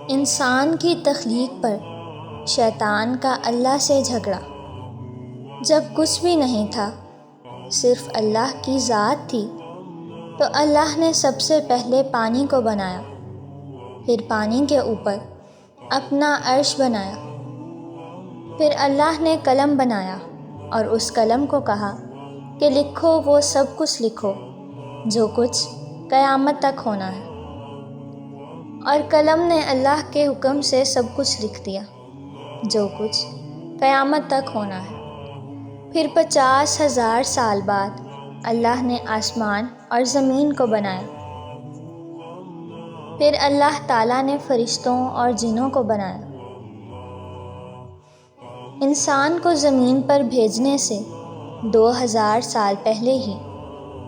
انسان کی تخلیق پر شیطان کا اللہ سے جھگڑا۔ جب کچھ بھی نہیں تھا، صرف اللہ کی ذات تھی، تو اللہ نے سب سے پہلے پانی کو بنایا، پھر پانی کے اوپر اپنا عرش بنایا۔ پھر اللہ نے قلم بنایا اور اس قلم کو کہا کہ لکھو وہ سب کچھ لکھو جو کچھ قیامت تک ہونا ہے، اور قلم نے اللہ کے حکم سے سب کچھ لکھ دیا جو کچھ قیامت تک ہونا ہے۔ پھر 50,000 سال بعد اللہ نے آسمان اور زمین کو بنایا۔ پھر اللہ تعالیٰ نے فرشتوں اور جنوں کو بنایا۔ انسان کو زمین پر بھیجنے سے 2000 سال پہلے ہی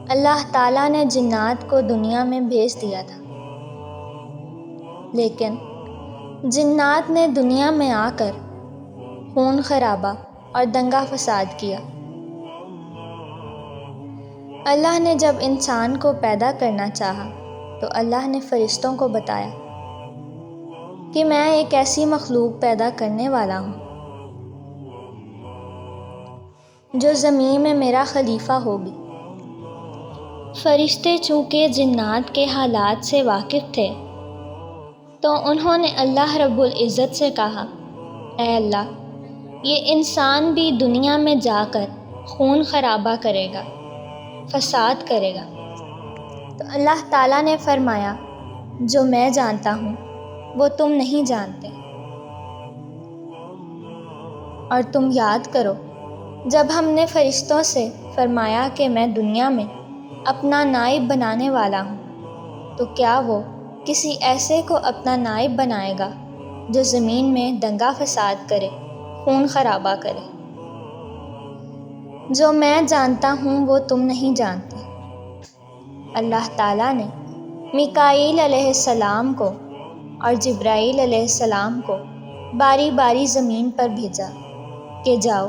اللہ تعالیٰ نے جنات کو دنیا میں بھیج دیا تھا، لیکن جنات نے دنیا میں آ کر خون خرابہ اور دنگا فساد کیا۔ اللہ نے جب انسان کو پیدا کرنا چاہا تو اللہ نے فرشتوں کو بتایا کہ میں ایک ایسی مخلوق پیدا کرنے والا ہوں جو زمین میں میرا خلیفہ ہوگی۔ فرشتے چونکہ جنات کے حالات سے واقف تھے تو انہوں نے اللہ رب العزت سے کہا، اے اللہ، یہ انسان بھی دنیا میں جا کر خون خرابہ کرے گا، فساد کرے گا۔ تو اللہ تعالیٰ نے فرمایا، جو میں جانتا ہوں وہ تم نہیں جانتے، اور تم یاد کرو جب ہم نے فرشتوں سے فرمایا کہ میں دنیا میں اپنا نائب بنانے والا ہوں، تو کیا وہ کسی ایسے کو اپنا نائب بنائے گا جو زمین میں دنگا فساد کرے، خون خرابہ کرے؟ جو میں جانتا ہوں وہ تم نہیں جانتے۔ اللہ تعالیٰ نے میکائیل علیہ السلام کو اور جبرائیل علیہ السلام کو باری باری زمین پر بھیجا کہ جاؤ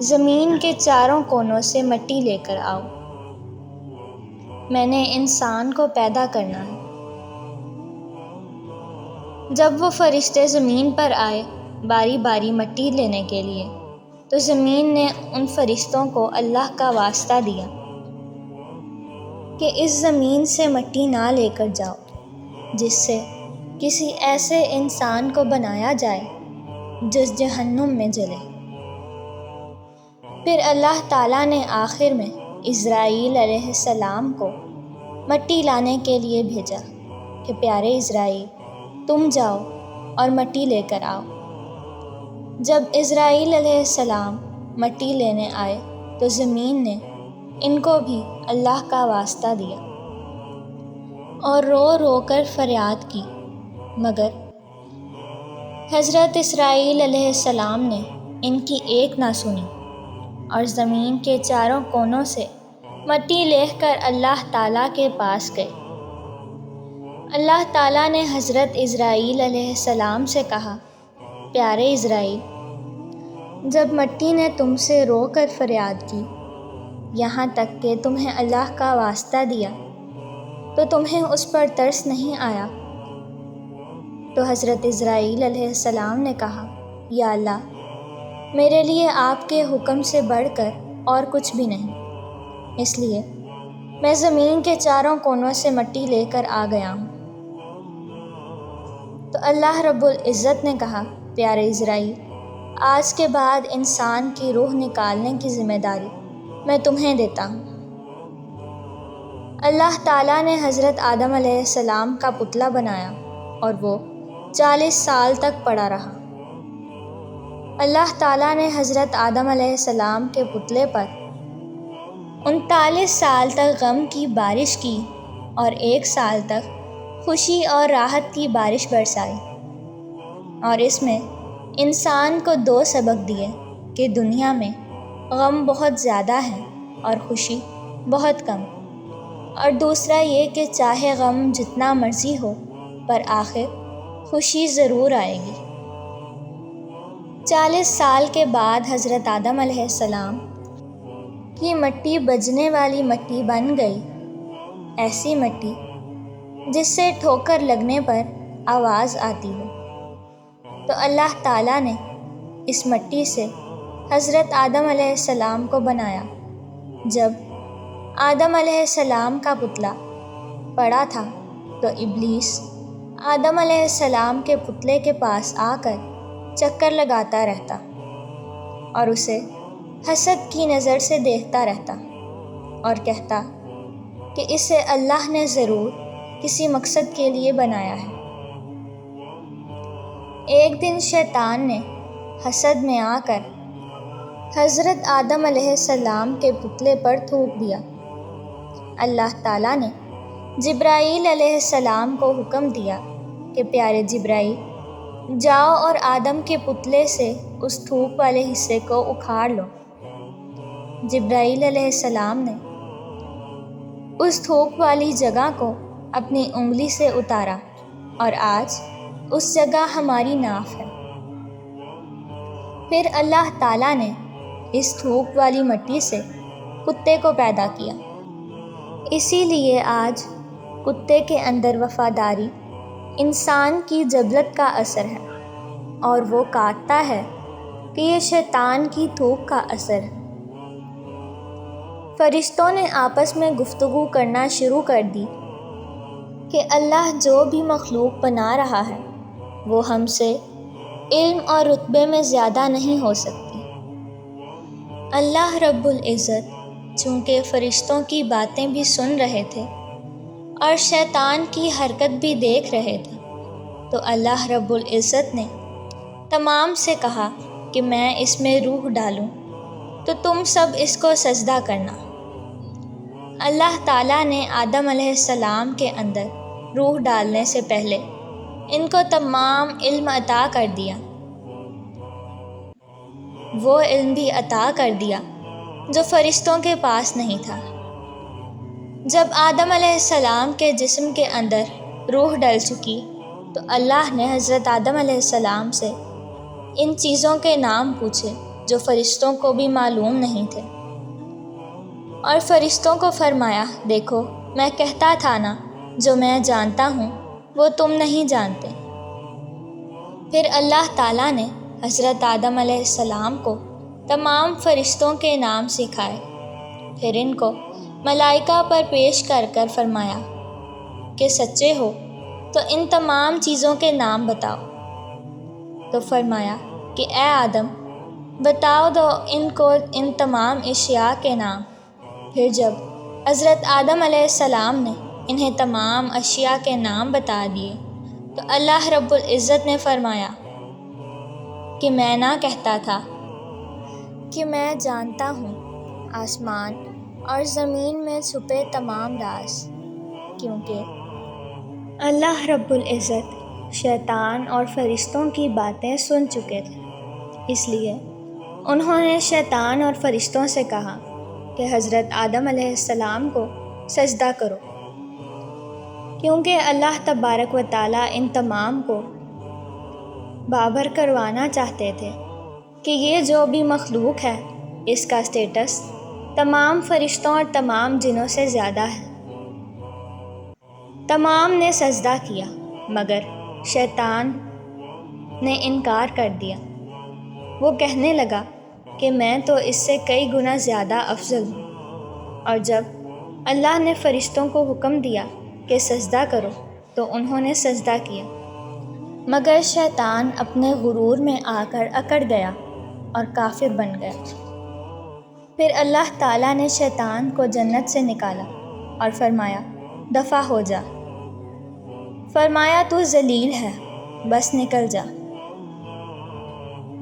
زمین کے چاروں کونوں سے مٹی لے کر آؤ، میں نے انسان کو پیدا کرنا ہے۔ جب وہ فرشتے زمین پر آئے باری باری مٹی لینے کے لیے، تو زمین نے ان فرشتوں کو اللہ کا واسطہ دیا کہ اس زمین سے مٹی نہ لے کر جاؤ جس سے کسی ایسے انسان کو بنایا جائے جو جہنم میں جلے۔ پھر اللہ تعالیٰ نے آخر میں اسرائیل علیہ السلام کو مٹی لانے کے لیے بھیجا کہ پیارے اسرائیل، تم جاؤ اور مٹی لے کر آؤ۔ جب اسرائیل علیہ السلام مٹی لینے آئے تو زمین نے ان کو بھی اللہ کا واسطہ دیا اور رو رو کر فریاد کی، مگر حضرت اسرائیل علیہ السلام نے ان کی ایک نہ سنی اور زمین کے چاروں کونوں سے مٹی لے کر اللہ تعالیٰ کے پاس گئے۔ اللہ تعالیٰ نے حضرت اسرائیل علیہ السلام سے کہا، پیارے اسرائیل، جب مٹی نے تم سے رو کر فریاد کی، یہاں تک کہ تمہیں اللہ کا واسطہ دیا، تو تمہیں اس پر ترس نہیں آیا؟ تو حضرت اسرائیل علیہ السلام نے کہا، یا اللہ، میرے لیے آپ کے حکم سے بڑھ کر اور کچھ بھی نہیں، اس لیے میں زمین کے چاروں کونوں سے مٹی لے کر آ گیا ہوں۔ تو اللہ رب العزت نے کہا، پیارے اسرائیل، آج کے بعد انسان کی روح نکالنے کی ذمہ داری میں تمہیں دیتا ہوں۔ اللہ تعالیٰ نے حضرت آدم علیہ السلام کا پتلا بنایا اور وہ 40 سال تک پڑا رہا۔ اللہ تعالیٰ نے حضرت آدم علیہ السلام کے پتلے پر 39 سال تک غم کی بارش کی اور 1 سال تک خوشی اور راحت کی بارش برسائی، اور اس میں انسان کو 2 سبق دیے کہ دنیا میں غم بہت زیادہ ہے اور خوشی بہت کم، اور دوسرا یہ کہ چاہے غم جتنا مرضی ہو پر آخر خوشی ضرور آئے گی۔ 40 سال کے بعد حضرت آدم علیہ السلام کی مٹی بجنے والی مٹی بن گئی، ایسی مٹی جس سے ٹھوکر لگنے پر آواز آتی ہو۔ تو اللہ تعالیٰ نے اس مٹی سے حضرت آدم علیہ السلام کو بنایا۔ جب آدم علیہ السلام کا پتلا پڑا تھا تو ابلیس آدم علیہ السلام کے پتلے کے پاس آ کر چکر لگاتا رہتا اور اسے حسد کی نظر سے دیکھتا رہتا اور کہتا کہ اسے اللہ نے ضرور کسی مقصد کے لیے بنایا ہے۔ ایک دن شیطان نے حسد میں آ کر حضرت آدم علیہ السلام کے پتلے پر تھوک دیا۔ اللہ تعالیٰ نے جبرائیل علیہ السلام کو حکم دیا کہ پیارے جبرائیل جاؤ اور آدم کے پتلے سے اس تھوک والے حصے کو اکھاڑ لو۔ جبرائیل علیہ السلام نے اس تھوک والی جگہ کو اپنی انگلی سے اتارا اور آج اس جگہ ہماری ناف ہے۔ پھر اللہ تعالیٰ نے اس تھوک والی مٹی سے کتے کو پیدا کیا۔ اسی لیے آج کتے کے اندر وفاداری انسان کی جبلت کا اثر ہے اور وہ کاٹتا ہے کہ یہ شیطان کی تھوک کا اثر ہے۔ فرشتوں نے آپس میں گفتگو کرنا شروع کر دی کہ اللہ جو بھی مخلوق بنا رہا ہے وہ ہم سے علم اور رتبے میں زیادہ نہیں ہو سکتی۔ اللہ رب العزت چونکہ فرشتوں کی باتیں بھی سن رہے تھے اور شیطان کی حرکت بھی دیکھ رہے تھے، تو اللہ رب العزت نے تمام سے کہا کہ میں اس میں روح ڈالوں تو تم سب اس کو سجدہ کرنا۔ اللہ تعالیٰ نے آدم علیہ السلام کے اندر روح ڈالنے سے پہلے ان کو تمام علم عطا کر دیا۔ وہ علم بھی عطا کر دیا جو فرشتوں کے پاس نہیں تھا۔ جب آدم علیہ السلام کے جسم کے اندر روح ڈل چکی تو اللہ نے حضرت آدم علیہ السلام سے ان چیزوں کے نام پوچھے جو فرشتوں کو بھی معلوم نہیں تھے، اور فرشتوں کو فرمایا دیکھو میں کہتا تھا نا جو میں جانتا ہوں وہ تم نہیں جانتے۔ پھر اللہ تعالیٰ نے حضرت آدم علیہ السلام کو تمام فرشتوں کے نام سکھائے، پھر ان کو ملائکہ پر پیش کر کر فرمایا کہ سچے ہو تو ان تمام چیزوں کے نام بتاؤ۔ تو فرمایا کہ اے آدم بتاؤ دو ان کو ان تمام اشیاء کے نام۔ پھر جب حضرت آدم علیہ السلام نے انہیں تمام اشیاء کے نام بتا دیے تو اللہ رب العزت نے فرمایا کہ میں نہ کہتا تھا کہ میں جانتا ہوں آسمان اور زمین میں چھپے تمام راز، کیونکہ اللہ رب العزت شیطان اور فرشتوں کی باتیں سن چکے تھے، اس لیے انہوں نے شیطان اور فرشتوں سے کہا کہ حضرت آدم علیہ السلام کو سجدہ کرو، کیونکہ اللہ تبارک و تعالیٰ ان تمام کو بابر کروانا چاہتے تھے کہ یہ جو بھی مخلوق ہے اس کا سٹیٹس تمام فرشتوں اور تمام جنوں سے زیادہ ہے۔ تمام نے سجدہ کیا مگر شیطان نے انکار کر دیا۔ وہ کہنے لگا کہ میں تو اس سے کئی گنا زیادہ افضل ہوں، اور جب اللہ نے فرشتوں کو حکم دیا کہ سجدہ کرو تو انہوں نے سجدہ کیا، مگر شیطان اپنے غرور میں آ کر اکڑ گیا اور کافر بن گیا۔ پھر اللہ تعالیٰ نے شیطان کو جنت سے نکالا اور فرمایا دفع ہو جا، فرمایا تو ذلیل ہے بس نکل جا۔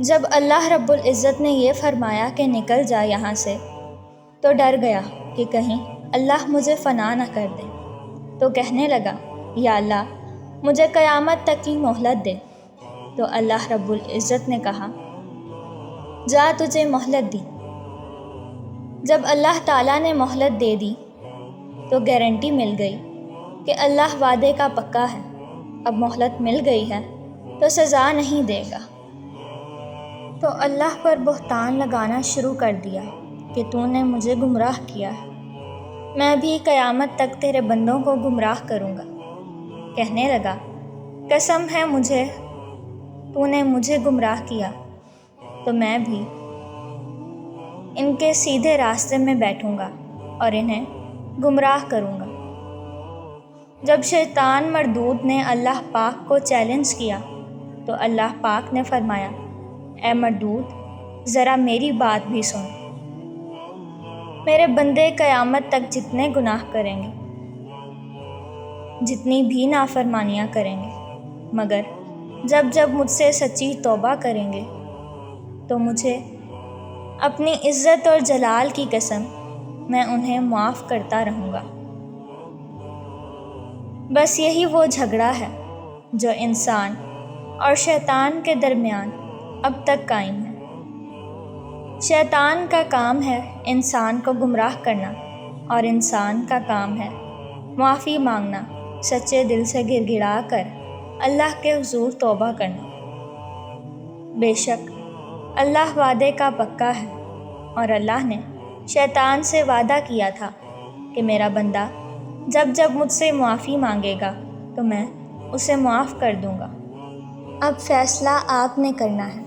جب اللہ رب العزت نے یہ فرمایا کہ نکل جا یہاں سے تو ڈر گیا کہ کہیں اللہ مجھے فنا نہ کر دے، تو کہنے لگا یا اللہ مجھے قیامت تک کی مہلت دے۔ تو اللہ رب العزت نے کہا جا تجھے مہلت دی۔ جب اللہ تعالیٰ نے مہلت دے دی تو گارنٹی مل گئی کہ اللہ وعدے کا پکا ہے، اب مہلت مل گئی ہے تو سزا نہیں دے گا۔ تو اللہ پر بہتان لگانا شروع کر دیا کہ تو نے مجھے گمراہ کیا ہے، میں بھی قیامت تک تیرے بندوں کو گمراہ کروں گا۔ کہنے لگا قسم ہے مجھے تو نے مجھے گمراہ کیا تو میں بھی ان کے سیدھے راستے میں بیٹھوں گا اور انہیں گمراہ کروں گا۔ جب شیطان مردود نے اللہ پاک کو چیلنج کیا تو اللہ پاک نے فرمایا، اے مردود ذرا میری بات بھی سن۔ میرے بندے قیامت تک جتنے گناہ کریں گے، جتنی بھی نافرمانیاں کریں گے، مگر جب مجھ سے سچی توبہ کریں گے تو مجھے اپنی عزت اور جلال کی قسم میں انہیں معاف کرتا رہوں گا۔ بس یہی وہ جھگڑا ہے جو انسان اور شیطان کے درمیان اب تک قائم ہے۔ شیطان کا کام ہے انسان کو گمراہ کرنا اور انسان کا کام ہے معافی مانگنا، سچے دل سے گڑ گڑا کر اللہ کے حضور توبہ کرنا۔ بے شک اللہ وعدے کا پکا ہے، اور اللہ نے شیطان سے وعدہ کیا تھا کہ میرا بندہ جب مجھ سے معافی مانگے گا تو میں اسے معاف کر دوں گا۔ اب فیصلہ آپ نے کرنا ہے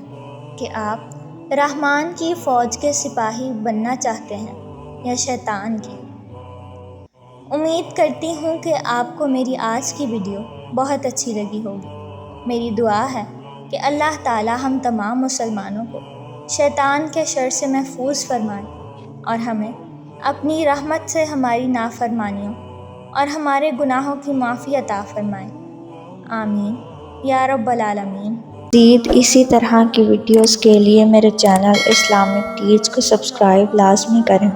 کہ آپ رحمان کی فوج کے سپاہی بننا چاہتے ہیں یا شیطان کی۔ امید کرتی ہوں کہ آپ کو میری آج کی ویڈیو بہت اچھی لگی ہوگی۔ میری دعا ہے کہ اللہ تعالی ہم تمام مسلمانوں کو شیطان کے شر سے محفوظ فرمائے اور ہمیں اپنی رحمت سے ہماری نافرمانیوں اور ہمارے گناہوں کی معافی عطا فرمائے۔ آمین یا رب العالمین۔ مزید اسی طرح کی ویڈیوز کے لیے میرے چینل اسلامک ٹیچ کو سبسکرائب لازمی کریں۔